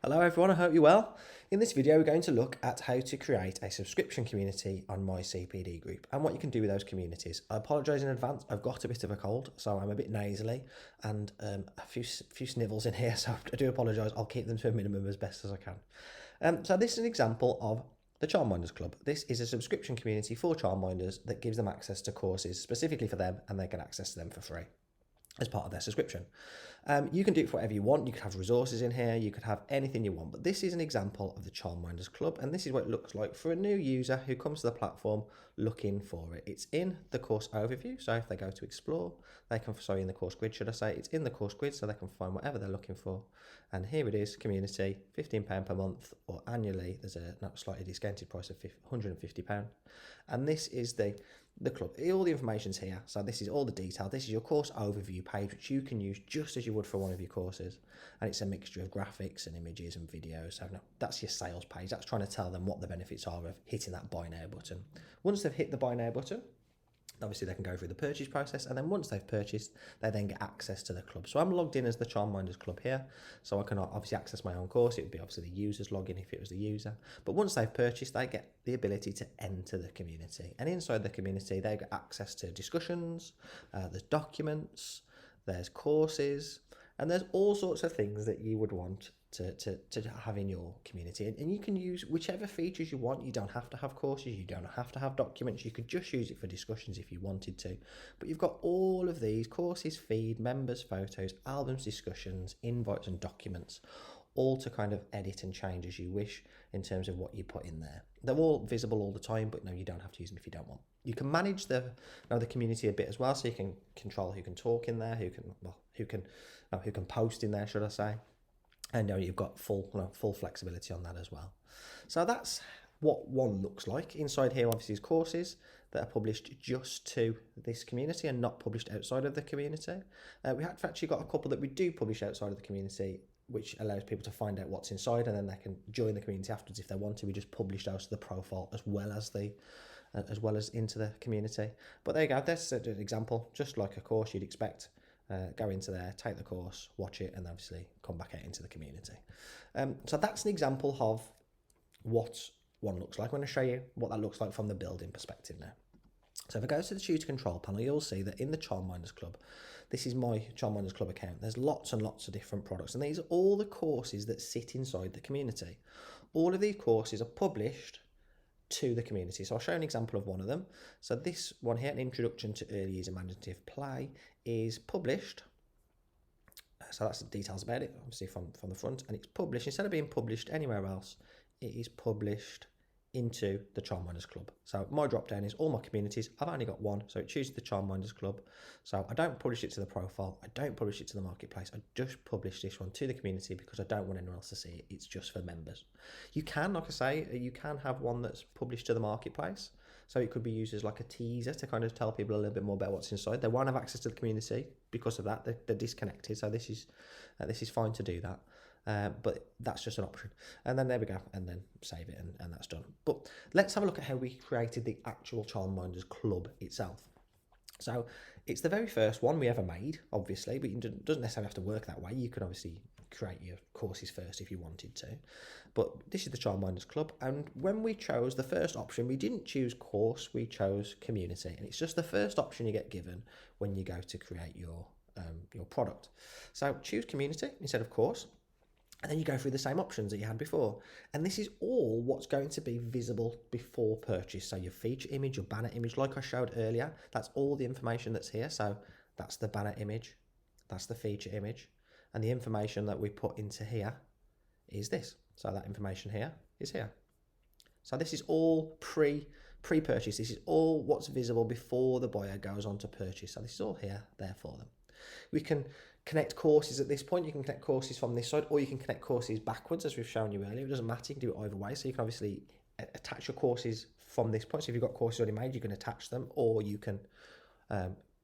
Hello everyone, I hope you're well. In this video we're going to look at how to create a subscription community on MyCPDGroup and what you can do with those communities. I apologise in advance, I've got a bit of a cold, so I'm a bit nasally and a few snivels in here, so I do apologise. I'll keep them to a minimum as best as I can. So this is an example of the Childminders Club. This is a subscription community for childminders that gives them access to courses specifically for them, and they get access to them for free as part of their subscription. You can do it for whatever you want. You could have resources in here, you could have anything you want, but this is an example of the Childminders Club, and this is what it looks like for a new user who comes to the platform looking for it. It's in the course overview, so if they go to explore, they can, in the course grid, should I say, it's in the course grid, so they can find whatever they're looking for. And here it is, community, £15 per month, or annually, there's a slightly discounted price of £150. And this is the club. All the information's here, so this is all the detail. This is your course overview page, which you can use just as you would for one of your courses, and it's a mixture of graphics and images and videos. So no, that's your sales page. That's trying to tell them what the benefits are of hitting that buy now button. Once they've hit the buy now button, obviously they can go through the purchase process, and then once they've purchased, they then get access to the club. So I'm logged in as the Childminders Club here, so I can obviously access my own course. It would be obviously the user's login if it was the user, but once they've purchased, they get the ability to enter the community, and inside the community they get access to discussions, there's documents, there's courses, and there's all sorts of things that you would want to have in your community, and you can use whichever features you want. You don't have to have courses, you don't have to have documents, you could just use it for discussions if you wanted to, but you've got all of these: courses, feed, members, photos, albums, discussions, invites and documents, all to kind of edit and change as you wish in terms of what you put in there. They're all visible all the time, but no, you don't have to use them if you don't want. You can manage the community a bit as well, so you can control who can talk in there, who can post in there, should I say. And you've got full flexibility on that as well. So that's what one looks like. Inside here obviously is courses that are published just to this community and not published outside of the community. We have actually got a couple that we do publish outside of the community, which allows people to find out what's inside, and then they can join the community afterwards if they want to. We just publish those to the profile as well as into the community. But there you go, that's an example, just like a course you'd expect. Go into there, take the course, watch it, and obviously come back out into the community. So that's an example of what one looks like. I'm going to show you what that looks like from the building perspective now. So if I go to the tutor control panel, you'll see that in the Childminders Club, this is my Childminders Club account. There's lots and lots of different products, and these are all the courses that sit inside the community. All of these courses are published to the community. So I'll show an example of one of them. So this one here, an introduction to early years imaginative play, is published. So that's the details about it, obviously from the front, and it's published, instead of being published anywhere else, it is published into the Childminders Club. So my drop down is all my communities. I've only got one, so it chooses the Childminders Club. So I don't publish it to the profile, I don't publish it to the marketplace, I just publish this one to the community because I don't want anyone else to see it. It's just for members. You can, like I say, you can have one that's published to the marketplace, so it could be used as like a teaser to kind of tell people a little bit more about what's inside. They won't have access to the community because of that. They're disconnected, so this is fine to do that. But that's just an option, and then there we go, and then save it, and that's done. But let's have a look at how we created the actual Childminders Club itself. So it's the very first one we ever made, obviously, but it doesn't necessarily have to work that way. You could obviously create your courses first if you wanted to, but this is the Childminders Club, and when we chose the first option, we didn't choose course, we chose community, and it's just the first option you get given when you go to create your product. So choose community instead of course, and then you go through the same options that you had before. And this is all what's going to be visible before purchase. So your feature image, your banner image, like I showed earlier, that's all the information that's here. So that's the banner image, that's the feature image, and the information that we put into here is this. So that information here is here. So this is all pre-purchase. This is all what's visible before the buyer goes on to purchase. So this is all here, there for them. We can connect courses at this point. You can connect courses from this side, or you can connect courses backwards, as we've shown you earlier. It doesn't matter, you can do it either way. So you can obviously attach your courses from this point. So if you've got courses already made, you can attach them, or you can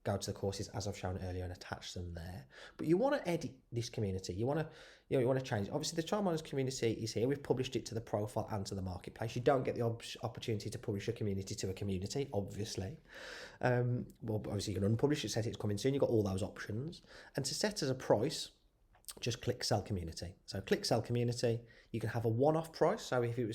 go to the courses as I've shown earlier and attach them there. But you want to edit this community. You want to change it. Obviously, the Childminders community is here. We've published it to the profile and to the marketplace. You don't get the opportunity to publish a community to a community, obviously. Well, obviously you can unpublish it, set it's coming soon. You've got all those options. And to set as a price, just click sell community. So click sell community. You can have a one-off price. So if it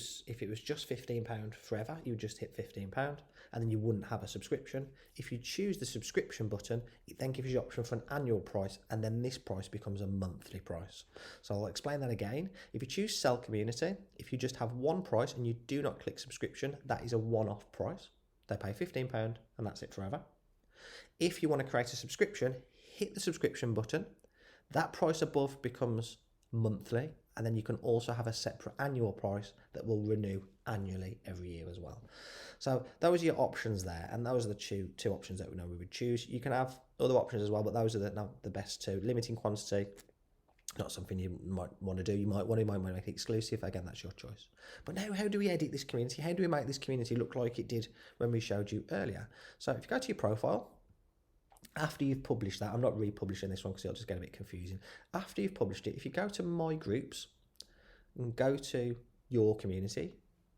was just £15 forever, you would just hit £15 and then you wouldn't have a subscription. If you choose the subscription button, it then gives you the option for an annual price, and then this price becomes a monthly price. So I'll explain that again. If you choose sell community, if you just have one price and you do not click subscription, that is a one-off price. They pay £15 and that's it forever. If you want to create a subscription, hit the subscription button. That price above becomes monthly, and then you can also have a separate annual price that will renew annually every year as well. So those are your options there, and those are the two options that we know we would choose. You can have other options as well, but those are the best two. Limiting quantity, not something you might want to do. You might want to make it exclusive. Again, that's your choice. But now, how do we edit this community? How do we make this community look like it did when we showed you earlier? So if you go to your profile, after you've published that, I'm not republishing this one because it'll just get a bit confusing. After you've published it, if you go to My Groups and go to your community,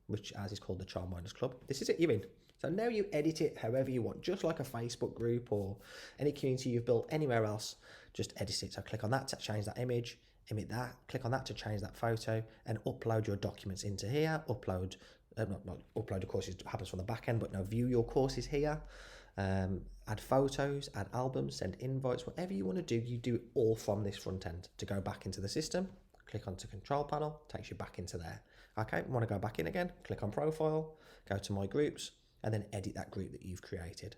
which as is called the Childminders Club, this is it, you're in. So now you edit it however you want, just like a Facebook group or any community you've built anywhere else, just edit it. So click on that to change that image, emit that, click on that to change that photo, and upload your documents into here. Upload, not upload the courses, happens from the back end, but now view your courses here. Add photos, add albums, send invites, whatever you want to do, you do it all from this front end. To go back into the system, click onto control panel, takes you back into there. Okay, want to go back in again, click on profile, go to My Groups, and then edit that group that you've created.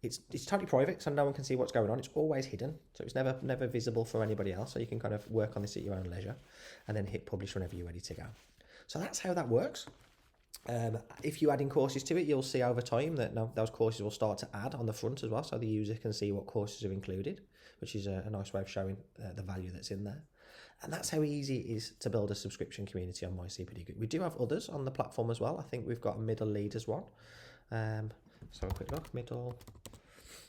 It's totally private, so no one can see what's going on. It's always hidden, so it's never visible for anybody else, so you can kind of work on this at your own leisure, and then hit publish whenever you're ready to go. So that's how that works. If you add in courses to it, you'll see over time that those courses will start to add on the front as well, so the user can see what courses are included, which is a nice way of showing the value that's in there. And that's how easy it is to build a subscription community on MyCPDGroup. We do have others on the platform as well. I think we've got a middle leaders one. So a quick look, there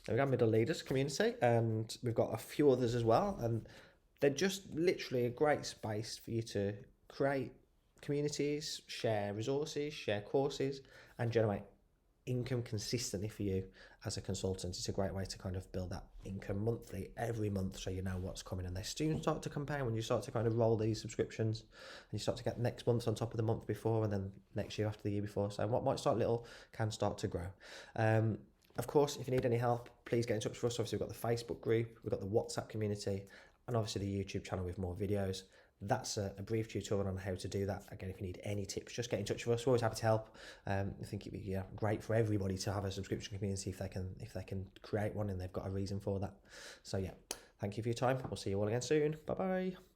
we go, middle leaders community, and we've got a few others as well, and they're just literally a great space for you to create communities, share resources, share courses, and generate income consistently for you as a consultant. It's a great way to kind of build that income monthly, every month, so you know what's coming. And they soon start to compare when you start to kind of roll these subscriptions, and you start to get next month on top of the month before, and then next year after the year before. So what might start little can start to grow. Of course, if you need any help, please get in touch with us. Obviously, we've got the Facebook group, we've got the WhatsApp community, and obviously the YouTube channel with more videos. That's a brief tutorial on how to do that. Again, if you need any tips, just get in touch with us. We're always happy to help. I think it'd be great for everybody to have a subscription community if they can create one and they've got a reason for that. So yeah, thank you for your time. We'll see you all again soon. Bye bye.